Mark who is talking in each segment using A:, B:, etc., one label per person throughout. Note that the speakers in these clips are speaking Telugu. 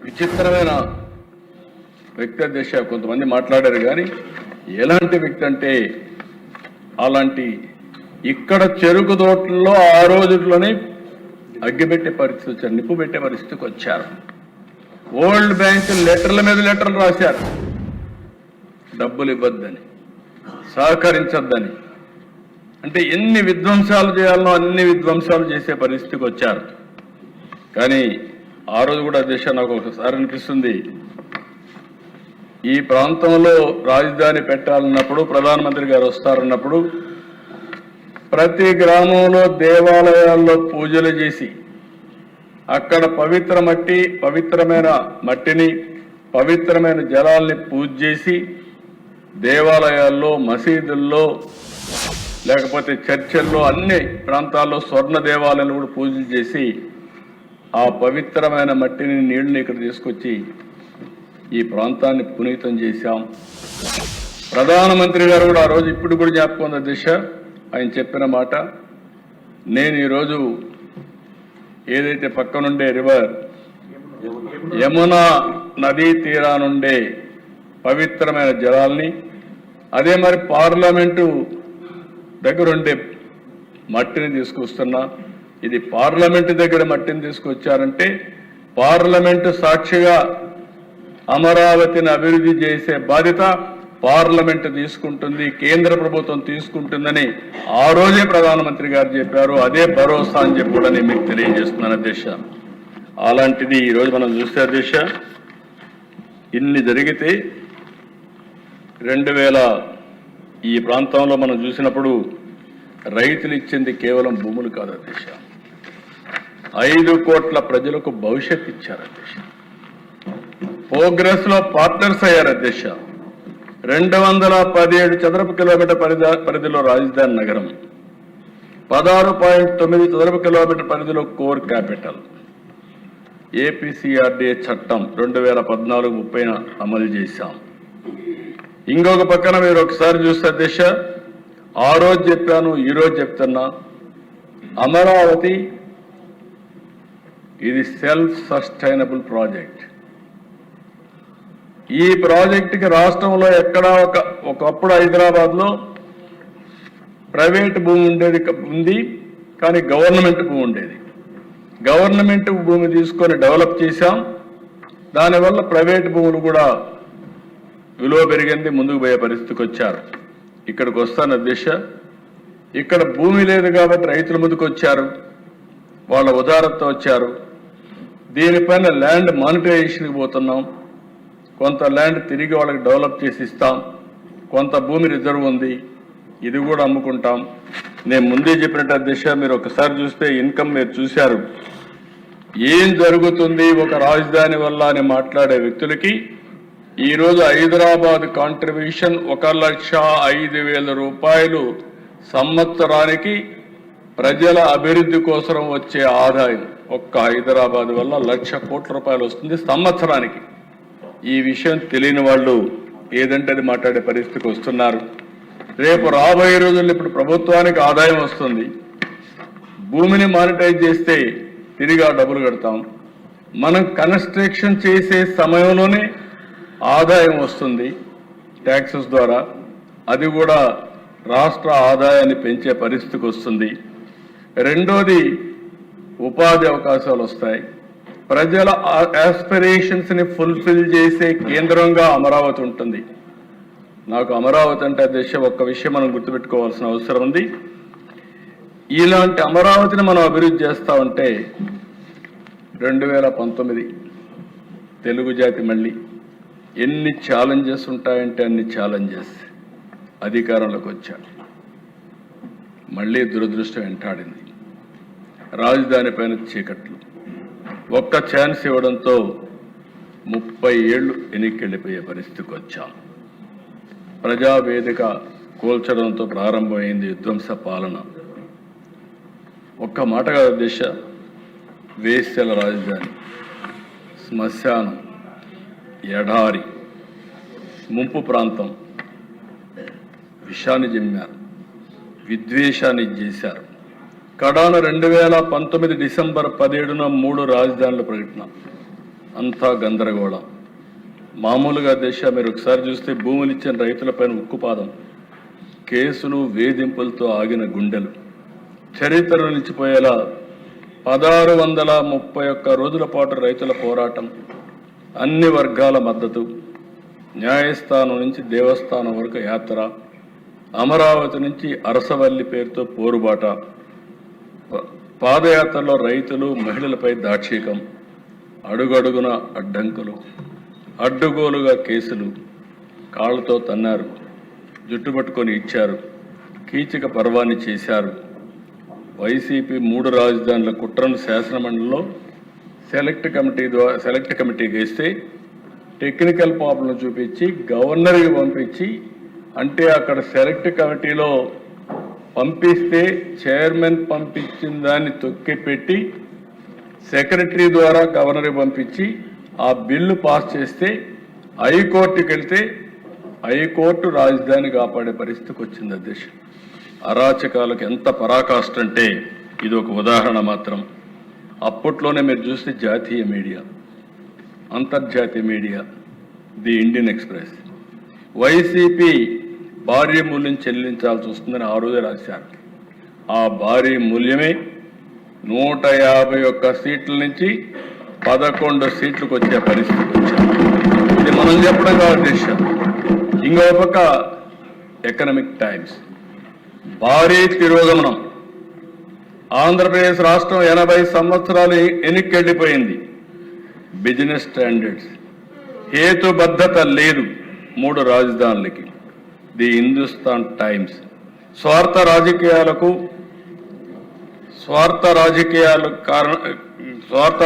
A: విచిత్రమైన వ్యక్తి అధ్యక్ష. కొంతమంది మాట్లాడారు కానీ ఎలాంటి వ్యక్తి అంటే అలాంటి ఇక్కడ చెరుకు తోటల్లో ఆ రోజుల్లోనే అగ్గిపెట్టే పరిస్థితి వచ్చారు, నిప్పు పెట్టే పరిస్థితికి వచ్చారు. వరల్డ్ బ్యాంక్ లెటర్ల మీద లెటర్లు రాశారు, డబ్బులు ఇవ్వద్దని, సహకరించొద్దని. అంటే ఎన్ని విధ్వంసాలు చేయాలనో అన్ని విధ్వంసాలు చేసే పరిస్థితికి వచ్చారు. కానీ ఆ రోజు కూడా అధ్యక్ష నాకు ఒకసారి అనిపిస్తుంది, ఈ ప్రాంతంలో రాజధాని పెట్టాలన్నప్పుడు ప్రధానమంత్రి గారు వస్తారన్నప్పుడు ప్రతి గ్రామంలో దేవాలయాల్లో పూజలు చేసి అక్కడ పవిత్రమైన మట్టిని పవిత్రమైన జలాల్ని పూజ చేసి దేవాలయాల్లో మసీదుల్లో లేకపోతే చర్చల్లో అన్ని ప్రాంతాల్లో స్వర్ణ దేవాలయాలు కూడా పూజలు చేసి ఆ పవిత్రమైన మట్టిని నీళ్ళని ఇక్కడ తీసుకొచ్చి ఈ ప్రాంతాన్ని పునీతం చేశాం. ప్రధానమంత్రి గారు కూడా ఆ రోజు ఇప్పుడు కూడా జ్ఞాపకం ఉంది అధ్యక్ష, ఆయన చెప్పిన మాట, నేను ఈరోజు ఏదైతే పక్కనుండే రివర్ యమునా నదీ తీరానుండే పవిత్రమైన జలాల్ని అదే మరి పార్లమెంటు దగ్గరుండే మట్టిని తీసుకొస్తున్నా. ఇది పార్లమెంటు దగ్గర మట్టిని తీసుకొచ్చారంటే పార్లమెంటు సాక్షిగా అమరావతిని అభివృద్ధి చేసే బాధ్యత పార్లమెంటు తీసుకుంటుంది, కేంద్ర ప్రభుత్వం తీసుకుంటుందని ఆ రోజే ప్రధానమంత్రి గారు చెప్పారు. అదే భరోసా అని చెప్పి కూడా నేను మీకు తెలియజేస్తున్నాను అధ్యక్ష. అలాంటిది ఈరోజు మనం చూస్తే అధ్యక్ష, ఇన్ని జరిగితే 2000 ఈ ప్రాంతంలో మనం చూసినప్పుడు రైతులు ఇచ్చింది కేవలం భూములు కాదు అధ్యక్ష, 5 కోట్ల ప్రజలకు భవిష్యత్తు ఇచ్చారు అధ్యక్ష. ప్రోగ్రెస్ లో పార్ట్నర్స్ అయ్యారు అధ్యక్ష. 217 చదరపు కిలోమీటర్ పరిధిలో రాజధాని నగరం, 16.9 చదరపు కిలోమీటర్ పరిధిలో కోర్ క్యాపిటల్. ఏపీసీఆర్డీఏ చట్టం 2014-30 అమలు చేశాం. ఇంకొక పక్కన మీరు ఒకసారి చూస్తే అధ్యక్ష, ఆ రోజు చెప్పాను, ఈ రోజు చెప్తున్నా, అమరావతి ఇది సెల్ఫ్ సస్టైనబుల్ ప్రాజెక్ట్. ఈ ప్రాజెక్టుకి రాష్ట్రంలో ఎక్కడా ఒకప్పుడు హైదరాబాద్ లో ప్రైవేట్ భూమి ఉంది, కానీ గవర్నమెంట్ భూమి ఉండేది. గవర్నమెంట్ భూమి తీసుకొని డెవలప్ చేశాం, దానివల్ల ప్రైవేట్ భూములు కూడా విలువ పెరిగింది, ముందుకు పోయే పరిస్థితికి వచ్చారు. ఇక్కడికి వస్తాను అధ్యక్ష, ఇక్కడ భూమి లేదు కాబట్టి రైతుల ముందుకు వచ్చారు, వాళ్ళ ఉదారతతో వచ్చారు. దీనిపైన ల్యాండ్ మానిటైజేషన్కి పోతున్నాం, కొంత ల్యాండ్ తిరిగి వాళ్ళకి డెవలప్ చేసి ఇస్తాం, కొంత భూమి రిజర్వ్ ఉంది, ఇది కూడా అమ్ముకుంటాం. నేను ముందే చెప్పినట్టు అధ్యక్ష, మీరు ఒకసారి చూస్తే ఇన్కమ్ మీరు చూశారు, ఏం జరుగుతుంది ఒక రాజధాని వల్ల అని మాట్లాడే వ్యక్తులకి ఈరోజు హైదరాబాద్ కాంట్రిబ్యూషన్ 1,05,000 రూపాయలు సంవత్సరానికి ప్రజల అభివృద్ధి కోసం వచ్చే ఆదాయం ఒక్క హైదరాబాద్ వల్ల 1,00,000 కోట్ల రూపాయలు వస్తుంది సంవత్సరానికి. ఈ విషయం తెలియని వాళ్ళు ఏదంటే అది మాట్లాడే పరిస్థితికి వస్తున్నారు. రేపు రాబోయే రోజుల్లో ఇప్పుడు ప్రభుత్వానికి ఆదాయం వస్తుంది, భూమిని మానిటైజ్ చేస్తే తిరిగి ఆ డబ్బులు కడతాం. మనం కన్స్ట్రక్షన్ చేసే సమయంలోనే ఆదాయం వస్తుంది ట్యాక్సెస్ ద్వారా, అది కూడా రాష్ట్ర ఆదాయాన్ని పెంచే పరిస్థితికి వస్తుంది. రెండోది ఉపాధి అవకాశాలు వస్తాయి, ప్రజల ఆస్పిరేషన్స్ ని ఫుల్ఫిల్ చేసే కేంద్రంగా అమరావతి ఉంటుంది. నాకు అమరావతి అంటే అధ్యక్ష ఒక్క విషయం మనం గుర్తుపెట్టుకోవాల్సిన అవసరం ఉంది. ఇలాంటి అమరావతిని మనం అభివృద్ధి చేస్తా ఉంటే 2019 తెలుగు జాతి మళ్ళీ ఎన్ని ఛాలెంజెస్ ఉంటాయంటే అన్ని ఛాలెంజెస్ అధికారంలోకి వచ్చాడు. మళ్ళీ దురదృష్టం వెంటాడింది, రాజధాని పైన చీకట్లు. ఒక్క ఛాన్స్ ఇవ్వడంతో 30 ఏళ్లు వెనక్కి పరిస్థితికి వచ్చాం. ప్రజావేదిక కూల్చడంతో ప్రారంభమైంది విధ్వంస పాలన. ఒక్క మాట కాదు దిశ, వేశ్యల రాజధాని, శ్మశానం, ఎడారి, ముంపు ప్రాంతం, విషాన్ని జమ్మారు, విద్వేషాన్ని చేశారు. కడాన 2019 డిసెంబర్ 17న 3 రాజధానుల ప్రకటన. అంతా గందరగోళం. మామూలుగా దేశ మీరు ఒకసారి చూస్తే భూములు ఇచ్చిన రైతులపైన ఉక్కుపాదం, కేసులు వేధింపులతో ఆగిన గుండెలు, చరిత్రలో నిలిచిపోయేలా 1631 రోజుల పాటు రైతుల పోరాటం, అన్ని వర్గాల మద్దతు, న్యాయస్థానం నుంచి దేవస్థానం వరకు యాత్ర, అమరావతి నుంచి అరసవల్లి పేరుతో పోరుబాట, పాదయాత్రలో రైతులు మహిళలపై దాక్షికం, అడుగడుగున అడ్డంకులు, అడ్డుగోలుగా కేసులు, కాళ్లతో తన్నారు, జుట్టుపట్టుకొని ఇచ్చారు, కీచక పర్వాన్ని చేశారు. వైసీపీ 3 రాజధానుల కుట్రను శాసనమండలిలో సెలెక్ట్ కమిటీకి వేస్తే టెక్నికల్ ప్రాబ్లం చూపించి గవర్నర్కి పంపించి, అంటే అక్కడ సెలెక్ట్ కమిటీలో పంపిస్తే చైర్మన్ పంపించిన దాన్ని తొక్కిపెట్టి సెక్రటరీ ద్వారా గవర్నర్కి పంపించి ఆ బిల్లు పాస్ చేస్తే హైకోర్టుకి వెళ్తే హైకోర్టు రాజధాని కాపాడే పరిస్థితికి వచ్చింది. అధ్యక్ష, అరాచకాలకు ఎంత పరాకాష్ట అంటే ఇది ఒక ఉదాహరణ మాత్రం. అప్పట్లోనే మీరు చూస్తే జాతీయ మీడియా, అంతర్జాతీయ media, the Indian express YCP భారీ మూల్యం చెల్లించాల్సి వస్తుందని ఆ రోజే రాశారు. ఆ భారీ మూల్యమే 151 సీట్ల నుంచి 11 సీట్లకు వచ్చే పరిస్థితి వచ్చింది. ఇది మనం చెప్పడం కాదు దేశ. ఇంకో పక్క ఎకనామిక్ టైమ్స్ భారీ తిరోగమనం. ఆంధ్రప్రదేశ్ రాష్ట్రం 80 సంవత్సరాలు వెనక్కెళ్ళిపోయింది. బిజినెస్ స్టాండర్డ్స్, హేతుబద్ధత లేదు 3 రాజధానులకి. ది హిందుస్థాన్ టైమ్స్ స్వార్థ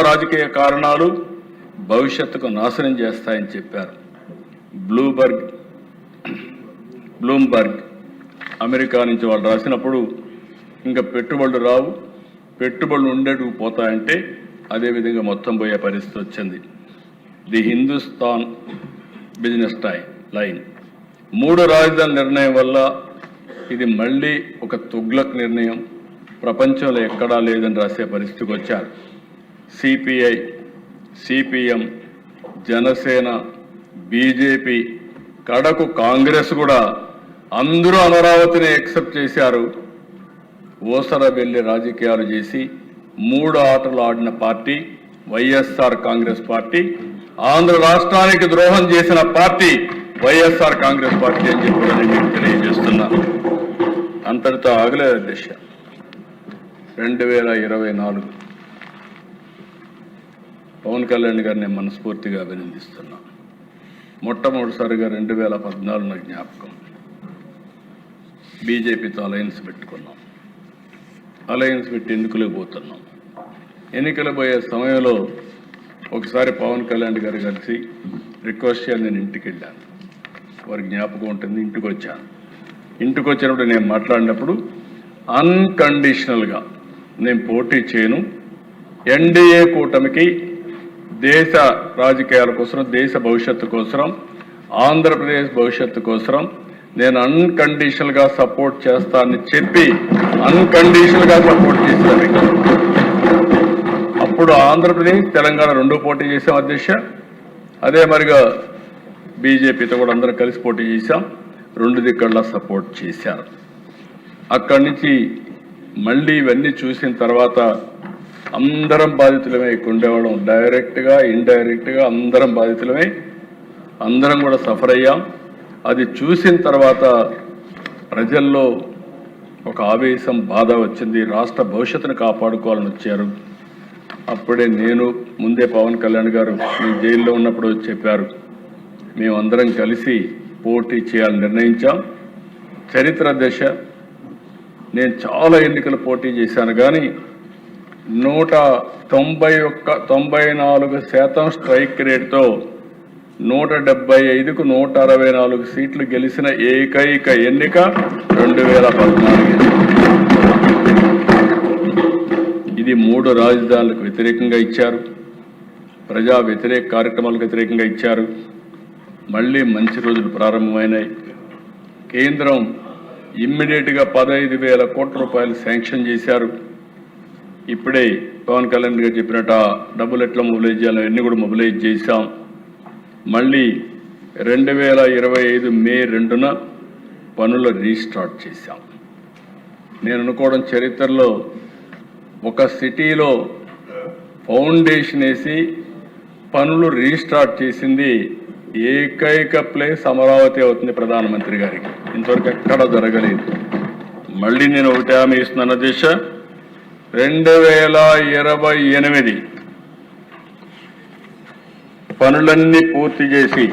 A: రాజకీయ కారణాలు భవిష్యత్తుకు నాశనం చేస్తాయని చెప్పారు. బ్లూంబర్గ్ అమెరికా నుంచి వాళ్ళు రాసినప్పుడు ఇంకా పెట్టుబడులు రావు, పెట్టుబడులు ఉండేటివి పోతాయంటే అదేవిధంగా మొత్తం పోయే పరిస్థితి వచ్చింది. ది హిందుస్థాన్ బిజినెస్ లైన్ 3 రాజధానుల నిర్ణయం వల్ల ఇది మళ్ళీ ఒక తుగ్లక్ నిర్ణయం, ప్రపంచంలో ఎక్కడా లేదని రాసే పరిస్థితికి వచ్చారు. సిపిఐ, సిపిఎం, జనసేన, బీజేపీ, కడకు కాంగ్రెస్ కూడా అందరూ అమరావతిని యాక్సెప్ట్ చేశారు. ఓసర వెళ్లి రాజకీయాలు చేసి 3 ఆటలు ఆడిన పార్టీ వైఎస్ఆర్ కాంగ్రెస్ పార్టీ. ఆంధ్ర రాష్ట్రానికి ద్రోహం చేసిన పార్టీ వైఎస్ఆర్ కాంగ్రెస్ పార్టీ అని చెప్పి నేను తెలియజేస్తున్నా. అంతటితో ఆగలేదు దిశ. 2024 పవన్ కళ్యాణ్ గారిని మనస్ఫూర్తిగా అభినందిస్తున్నా. మొట్టమొదటిసారిగా 2014 నాకు జ్ఞాపకం, బీజేపీతో అలయన్స్ పెట్టుకున్నాం. అలయన్స్ పెట్టి ఎన్నికలకు పోతున్నాం. ఎన్నికలు పోయే సమయంలో ఒకసారి పవన్ కళ్యాణ్ గారు కలిసి రిక్వెస్ట్ చేయాలి. నేను ఇంటికి వెళ్ళాను, వారికి జ్ఞాపకం ఉంటుంది. ఇంటికి వచ్చాను. ఇంటికి వచ్చినప్పుడు నేను మాట్లాడినప్పుడు అన్కండిషనల్గా నేను పోటీ చేయను, ఎన్డీఏ కూటమికి దేశ రాజకీయాల కోసం, దేశ భవిష్యత్తు కోసం, ఆంధ్రప్రదేశ్ భవిష్యత్తు కోసం నేను అన్కండిషనల్గా సపోర్ట్ చేస్తానని చెప్పి అన్కండిషనల్గా సపోర్ట్ చేశాను. అప్పుడు ఆంధ్రప్రదేశ్, తెలంగాణ 2 పోటీ చేశాం అధ్యక్ష. అదే మరిగా బీజేపీతో కూడా అందరం కలిసి పోటీ చేశాం. 2 దిక్కల్లా సపోర్ట్ చేశారు. అక్కడి నుంచి మళ్ళీ ఇవన్నీ చూసిన తర్వాత అందరం బాధితులమే ఉండేవాళ్ళం. డైరెక్ట్గా, ఇండైరెక్ట్గా అందరం బాధితులమే, అందరం కూడా సఫర్ అయ్యాం. అది చూసిన తర్వాత ప్రజల్లో ఒక ఆవేశం, బాధ వచ్చింది. రాష్ట్ర భవిష్యత్తును కాపాడుకోవాలని వచ్చారు. అప్పుడే నేను, ముందే పవన్ కళ్యాణ్ గారు మీ జైల్లో ఉన్నప్పుడు చెప్పారు, మేమందరం కలిసి పోటీ చేయాలని నిర్ణయించాం. చరిత్ర దశ, నేను చాలా ఎన్నికలు పోటీ చేశాను కానీ 194% స్ట్రైక్ రేట్తో 175కు 164 సీట్లు గెలిచిన ఏకైక ఎన్నిక 2014. ఇది 3 రాజధానులకు వ్యతిరేకంగా ఇచ్చారు, ప్రజా వ్యతిరేక కార్యక్రమాలకు వ్యతిరేకంగా ఇచ్చారు. మళ్ళీ మంచి రోజులు ప్రారంభమైనాయి. కేంద్రం ఇమ్మీడియట్గా 15,000 కోట్ల రూపాయలు శాంక్షన్ చేశారు. ఇప్పుడే పవన్ కళ్యాణ్ గారు చెప్పినట్టు డబ్బులు ఎట్లా మొబిలైజ్ చేయాలో అన్నీ కూడా మొబిలైజ్ చేశాం. మళ్ళీ 2025 మే 2న పనులు రీస్టార్ట్ చేశాం. నేను అనుకోవడం చరిత్రలో ఒక సిటీలో ఫౌండేషన్ వేసి పనులు రీస్టార్ట్ చేసింది ఏకైక ప్లేస్ అమరావతి అవుతుంది ప్రధానమంత్రి గారికి. ఇంతవరకు ఎక్కడా జరగలేదు. మళ్ళీ నేను ఒకటి హామీ ఇస్తున్నాను అధ్యక్ష, 2028 పనులన్నీ పూర్తి చేసి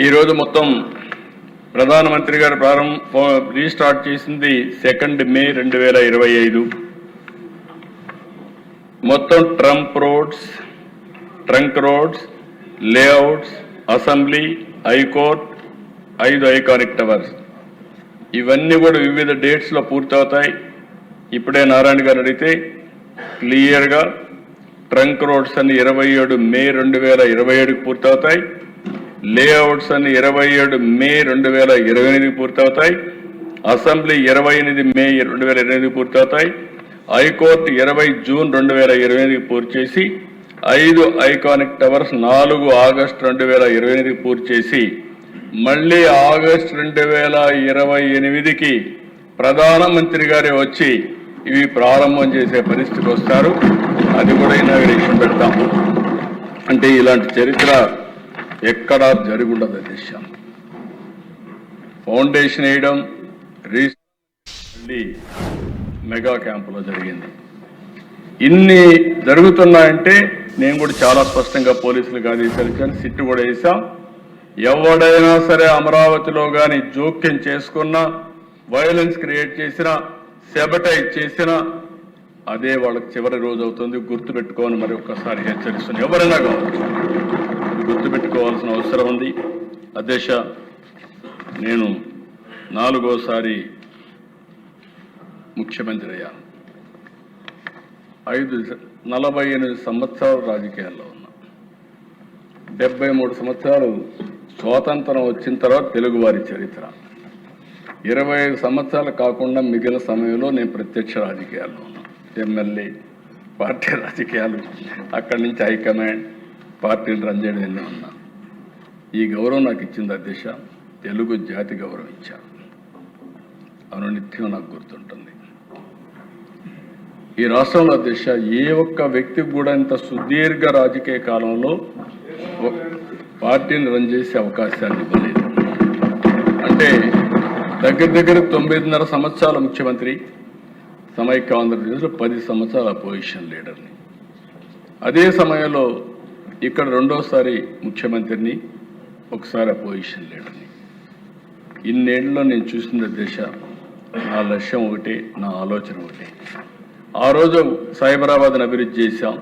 A: ఈరోజు మొత్తం ప్రధానమంత్రి గారు రీస్టార్ట్ చేసింది 2 మే 2025. మొత్తం trunk roads, layouts, assembly, high court, 5 iconic towers ఇవన్నీ కూడా వివిధ డేట్స్లో పూర్తవుతాయి. ఇప్పుడే నారాయణ గారు అడిగితే క్లియర్గా ట్రంక్ రోడ్స్ అన్ని 27 మే 2027కి పూర్తవుతాయి. లేఅవుట్స్ అన్ని 27 మే 2028కి పూర్తవుతాయి. అసెంబ్లీ 28 మే 2028కి పూర్తవుతాయి. హైకోర్టు 20 జూన్ 2028కి పూర్తి చేసి 5 ఐకానిక్ టవర్స్ 4 ఆగస్టు 2028కి పూర్తి చేసి మళ్ళీ ఆగస్టు 2028కి ప్రధానమంత్రి గారే వచ్చి ఇవి ప్రారంభం చేసే పరిస్థితికి వస్తారు. అది కూడా ఇనాగరేషన్ పెడతాం. అంటే ఇలాంటి చరిత్ర ఎక్కడా జరుగుండదు దిశ. ఫౌండేషన్ వేయడం మళ్ళీ మెగా క్యాంపులో జరిగింది. ఇన్ని జరుగుతున్నాయంటే నేను కూడా చాలా స్పష్టంగా పోలీసులకు ఆదేశాలు ఇచ్చాను. సిట్టు కూడా వేసాం. ఎవడైనా సరే అమరావతిలో కానీ జోక్యం చేసుకున్నా, వైలెన్స్ క్రియేట్ చేసినా, సెబటైజ్ చేసినా అదే వాళ్ళకి చివరి రోజు అవుతుంది. గుర్తుపెట్టుకోని మరి ఒక్కసారి హెచ్చరిస్తుంది. ఎవరైనా కావచ్చు, గుర్తుపెట్టుకోవాల్సిన అవసరం ఉంది. అధ్యక్ష, నేను 4వసారి ముఖ్యమంత్రి అయ్యాను. 48 సంవత్సరాలు రాజకీయాల్లో ఉన్నా. 73 సంవత్సరాలు స్వాతంత్రం వచ్చిన తర్వాత తెలుగువారి చరిత్ర. 25 సంవత్సరాలు కాకుండా మిగిలిన సమయంలో నేను ప్రత్యక్ష రాజకీయాల్లో ఉన్నా. ఎమ్మెల్యే, పార్టీ రాజకీయాలు, అక్కడి నుంచి హైకమాండ్, పార్టీని రన్ చేయడం ఉన్నా. ఈ గౌరవం నాకు ఇచ్చింది అధ్యక్ష, తెలుగు జాతి గౌరవం ఇచ్చారు. అవును, నిత్యం నాకు గుర్తుంటుంది. ఈ రాష్ట్రంలో అధ్యక్ష ఏ ఒక్క వ్యక్తికి కూడా ఇంత సుదీర్ఘ రాజకీయ కాలంలో పార్టీని రన్ చేసే అవకాశాన్ని ఇవ్వలేదు. అంటే దగ్గర 9.5 సంవత్సరాల ముఖ్యమంత్రి, సమైక్య ఆంధ్రప్రదేశ్లో 10 సంవత్సరాల అపోజిషన్ లీడర్ని. అదే సమయంలో ఇక్కడ 2వసారి ముఖ్యమంత్రిని, ఒకసారి అపోజిషన్ లీడర్ని. ఇన్నేళ్లలో నేను చూసిన దిశ, నా లక్ష్యం ఒకటే, నా ఆలోచన ఒకటే. ఆ రోజు సైబరాబాద్ని అభివృద్ధి చేశాం.